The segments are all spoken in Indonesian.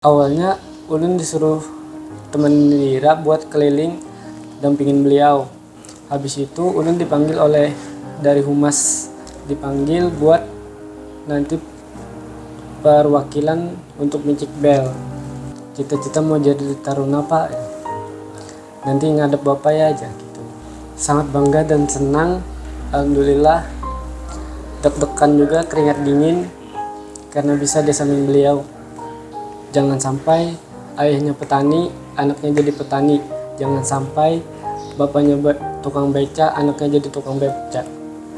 Awalnya ulun disuruh teman Lira buat keliling dampingin beliau. Habis itu ulun dipanggil oleh dari humas, dipanggil buat nanti perwakilan untuk mencik bel. Cita-cita mau jadi taruna pak, nanti ngadep bapak ya aja gitu. Sangat bangga dan senang, alhamdulillah. Deg-degan juga, keringat dingin karena bisa di samping beliau. Jangan sampai ayahnya petani, anaknya jadi petani. Jangan sampai bapaknya tukang beca, anaknya jadi tukang beca.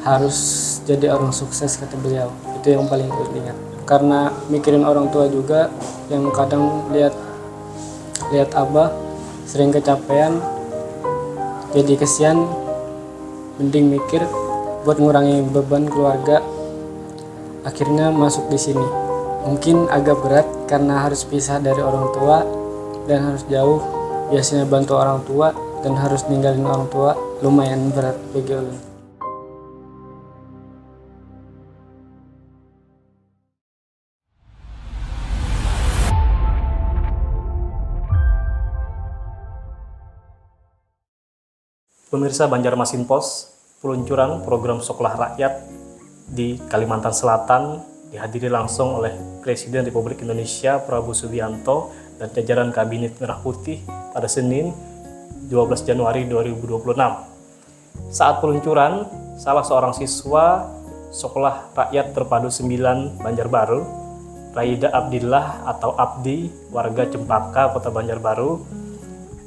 Harus jadi orang sukses kata beliau. Itu yang paling ulun ingat. Karena mikirin orang tua juga, yang kadang lihat abah sering kecapean, jadi kesian. Mending mikir buat ngurangi beban keluarga. Akhirnya masuk di sini. Mungkin agak berat karena harus pisah dari orang tua dan harus jauh. Biasanya bantu orang tua dan harus ninggalin orang tua, lumayan berat bagi ulun. Pemirsa Banjarmasin Pos, peluncuran program Sekolah Rakyat di Kalimantan Selatan dihadiri langsung oleh Presiden Republik Indonesia Prabowo Subianto dan jajaran Kabinet Merah Putih pada Senin 12 Januari 2026. Saat peluncuran, salah seorang siswa Sekolah Rakyat Terpadu 9 Banjarbaru, Raida Abdillah atau Abdi, warga Cempaka, Kota Banjarbaru,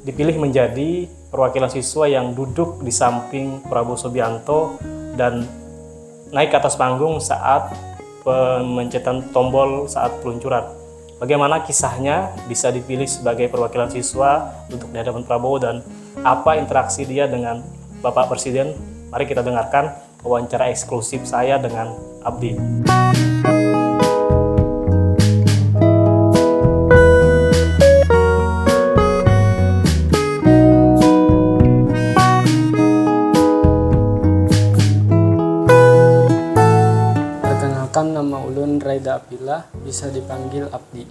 dipilih menjadi perwakilan siswa yang duduk di samping Prabowo Subianto dan naik ke atas panggung saat pemencetan tombol saat peluncuran. Bagaimana kisahnya bisa dipilih sebagai perwakilan siswa untuk di hadapan Prabowo dan apa interaksi dia dengan Bapak Presiden? Mari kita dengarkan wawancara eksklusif saya dengan Abdi. Nama ulun Raida Abdillah, bisa dipanggil Abdi.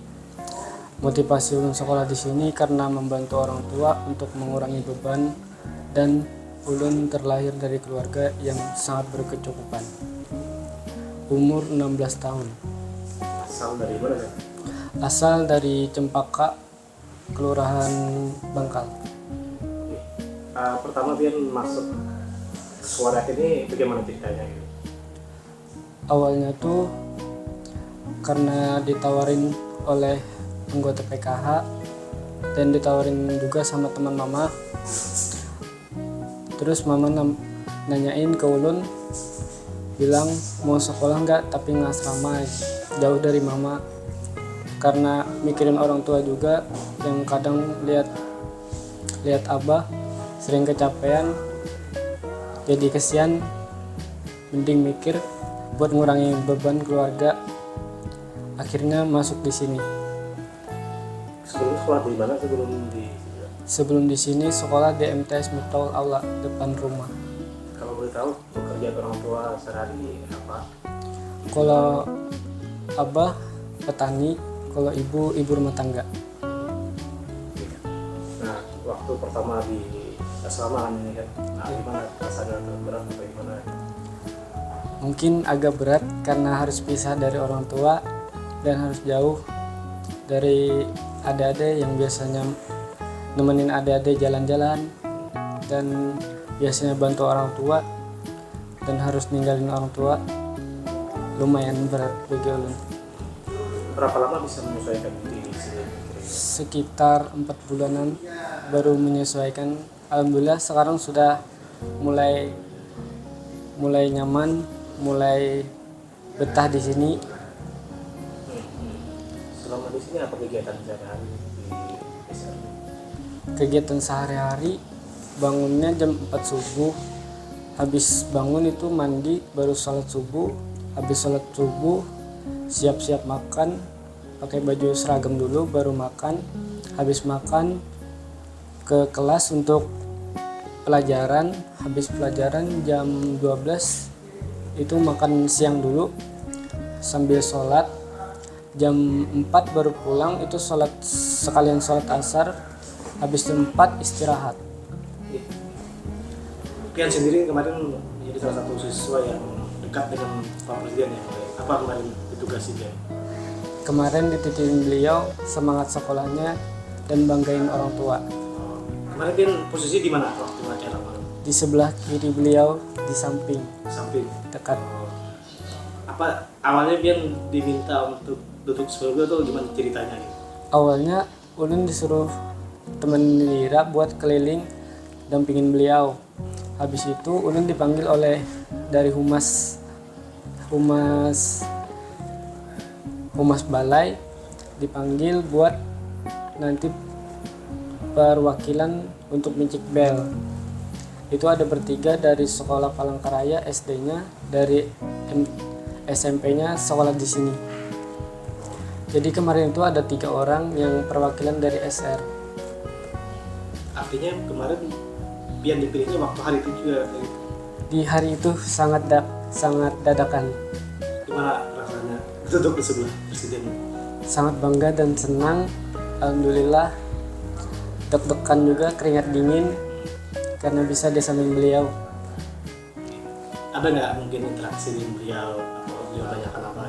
Motivasi ulun sekolah di sini karena membantu orang tua untuk mengurangi beban, dan ulun terlahir dari keluarga yang sangat berkecukupan. Umur 16 tahun. Asal dari mana ya? Asal dari Cempaka, Kelurahan Bangkal. Pertama Bian masuk sekolah ini bagaimana ceritanya? Awalnya tuh karena ditawarin oleh anggota PKH dan ditawarin juga sama teman mama. Terus mama nanyain ke ulun, bilang mau sekolah nggak, tapi nggak asrama, jauh dari mama. Karena mikirin orang tua juga, yang kadang lihat abah sering kecapean, jadi kesian. Mending mikir buat ngurangi beban keluarga. Akhirnya masuk di sini. Sebelum sekolah di mana Sebelum di sini sekolah di MTS Miftahul Aula depan rumah. Kalau boleh tahu pekerjaan orang tua sehari apa? Kalau abah petani, kalau ibu rumah tangga. Nah, waktu pertama di asrama ini kan, gimana rasanya, berat atau gimana? Mungkin agak berat karena harus pisah dari orang tua dan harus jauh dari adik-adik yang biasanya nemenin adik-adik jalan-jalan dan biasanya bantu orang tua, dan harus ninggalin orang tua, lumayan berat bagi ulun. Berapa lama bisa menyesuaikan di sini? Sekitar 4 bulanan baru menyesuaikan. Alhamdulillah sekarang sudah mulai nyaman, mulai betah di sini. Selama di sini apa kegiatan sehari-hari di desa? Kegiatan sehari-hari, bangunnya jam 4 subuh. Habis bangun itu mandi, baru sholat subuh. Habis sholat subuh siap-siap makan, pakai baju seragam dulu baru makan. Habis makan ke kelas untuk pelajaran. Habis pelajaran jam 12 itu makan siang dulu sambil sholat. jam 4 baru pulang, itu sekalian sholat asar, habis jam 4 istirahat. Pian sendiri kemarin menjadi salah satu siswa yang dekat dengan Pak Presiden ya. Apa kemarin ditugasi dia? Kemarin dititipin beliau semangat sekolahnya dan banggain orang tua. Kemarin Pian posisi di mana waktu acara kemarin? Di sebelah kiri beliau, di samping Samping. dekat. Apa awalnya Pian diminta untuk duduk sebelah beliau atau gimana ceritanya nih? Awalnya Ulun disuruh teman Lira buat keliling dampingin beliau. Habis itu Ulun dipanggil oleh dari humas balai, dipanggil buat nanti perwakilan untuk mencik bel. Itu ada bertiga dari sekolah Palangkaraya SD-nya, dari SMP-nya sekolah di sini. Jadi kemarin itu ada 3 orang yang perwakilan dari SR. Artinya kemarin Pian dipilihnya waktu hari itu juga gitu. Di hari itu sangat dadakan. Gimana rasanya duduk di sebelah Presiden? Sangat bangga dan senang. Alhamdulillah. Deg-degan juga, keringat dingin karena bisa di samping beliau. Ada nggak mungkin interaksi dengan beliau atau beliau tanyakan apa?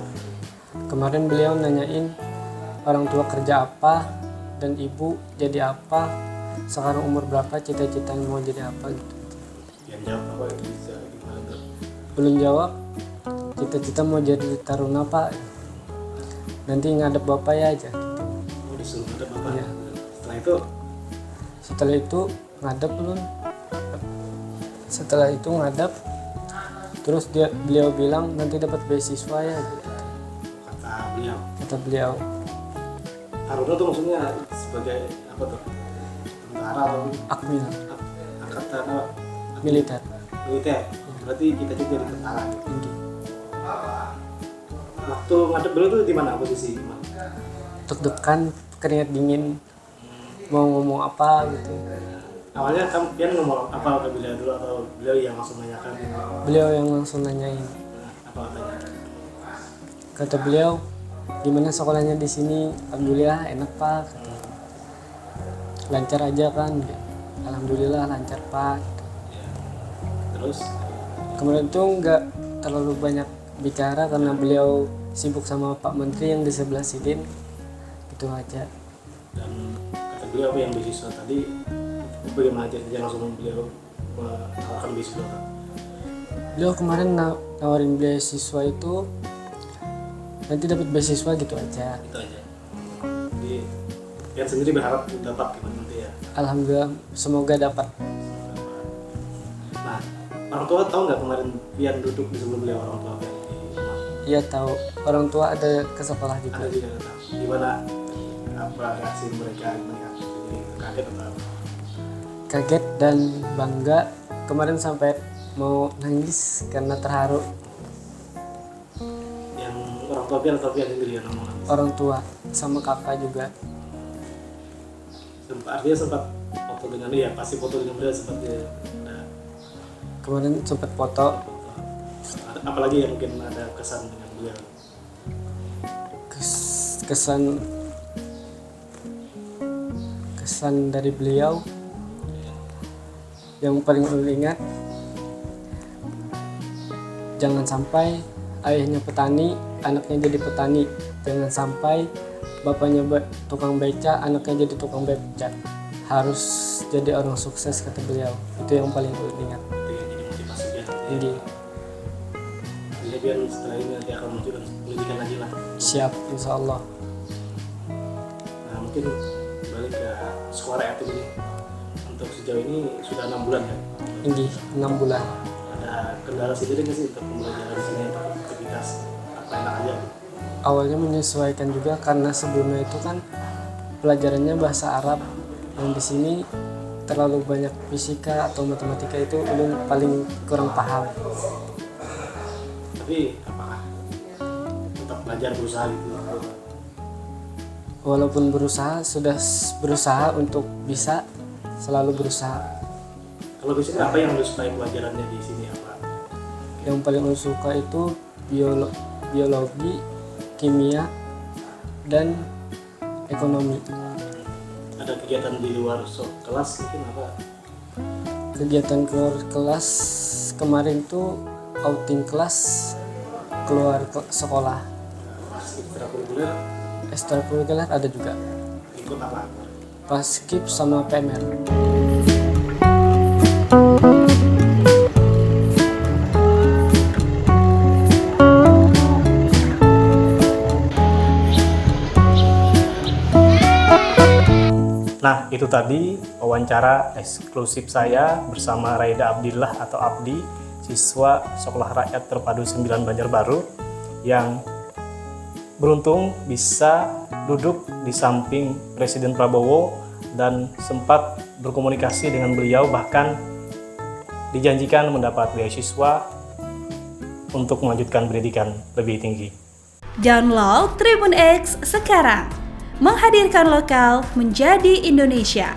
Kemarin beliau nanyain orang tua kerja apa dan ibu jadi apa, sekarang umur berapa, cita-citanya mau jadi apa gitu. Yang jawab apa bisa gimana tuh? Belum jawab, cita-cita mau jadi taruna pak, nanti ngadep bapak ya aja gitu. Oh, disuruh ngadep apa? Iya. Setelah itu Setelah itu ngadep belum. Setelah itu ngadep, terus beliau bilang nanti dapat beasiswa ya gitu. Kata beliau. Taruna tuh maksudnya sebagai apa tuh? Tentara atau Akmil, angkatan apa? militer. Militer. Berarti kita juga jadi tentara gitu. Tinggi. Waktu ngadep beliau tuh di mana posisi? Deg-degan, keringat dingin, mau ngomong apa gitu. Awalnya kamu Pian ngomong apa ke beliau dulu atau beliau yang langsung nanyakan? Beliau yang langsung nanyain. Apa katanya? Kata beliau, gimana sekolahnya di sini? Alhamdulillah enak pak. Kata. Lancar aja kan? Alhamdulillah lancar pak. Terus Kemarin tuh nggak terlalu banyak bicara karena beliau sibuk sama Pak Menteri yang di sebelah sini. Itu aja. dan kata beliau apa yang beasiswa tadi bagaimana aja langsung beliau menawarkan beasiswa kan? Beliau kemarin nawarin beasiswa itu nanti dapat beasiswa gitu aja. Itu aja. Jadi Pian sendiri berharap dapat gimana nanti ya. Alhamdulillah semoga dapat. Nah, orang tua tahu nggak kemarin Pian duduk di sebelum beliau orang tua Pian di rumah? Iya tahu, orang tua ada ke sekolah juga. Ada juga tahu. Gimana apa reaksi mereka melihat ini, kaget atau apa? Kaget dan bangga. Kemarin sampai mau nangis karena terharu. Yang orang tua Pian atau Pian sendiri yang ngomong nangis? Orang tua sama kakak juga. Artinya sempat foto dengan dia, pasti foto dengan beliau sempat dia. Nah, Kemarin sempat foto. apalagi yang mungkin ada kesan dengan beliau? Kesan dari beliau yang paling ulun ingat, jangan sampai ayahnya petani, anaknya jadi petani. Jangan sampai bapaknya tukang beca, anaknya jadi tukang beca. Harus jadi orang sukses, kata beliau. Itu yang paling ulun ingat. Itu yang jadi motivasi dia. Tinggi. Jadi Pian setelah ini nanti akan melanjutkan pendidikan lagi lah. Siap, insya Allah. Nah, mungkin balik ke sekolah rakyat ini. Untuk sejauh ini sudah 6 bulan ya. Tinggi, 6 bulan. Ada kendala sendiri nggak sih untuk pembelajaran di sini, untuk aktivitas apa enak aja? Awalnya menyesuaikan juga karena sebelumnya itu kan pelajarannya bahasa Arab, yang di sini terlalu banyak fisika atau matematika, itu ulun paling kurang paham. Tapi apakah tetap belajar berusaha gitu? Walaupun sudah berusaha untuk bisa, selalu berusaha. Kalau di sini apa yang lu sukai pelajarannya di sini apa? Yang paling ulun suka itu biologi, kimia, dan ekonomi. Ada kegiatan di luar kelas mungkin apa? Kegiatan keluar kelas kemarin tuh outing kelas keluar sekolah. Ekstrakurikuler Ekstrakurikuler ada juga. ikut apa? Paskib sama PMR. Nah, itu tadi wawancara eksklusif saya bersama Raida Abdillah atau Abdi, siswa Sekolah Rakyat Terpadu 9 Banjarbaru yang beruntung bisa duduk di samping Presiden Prabowo dan sempat berkomunikasi dengan beliau, bahkan dijanjikan mendapat beasiswa untuk melanjutkan pendidikan lebih tinggi. Download Tribun X sekarang, menghadirkan lokal menjadi Indonesia.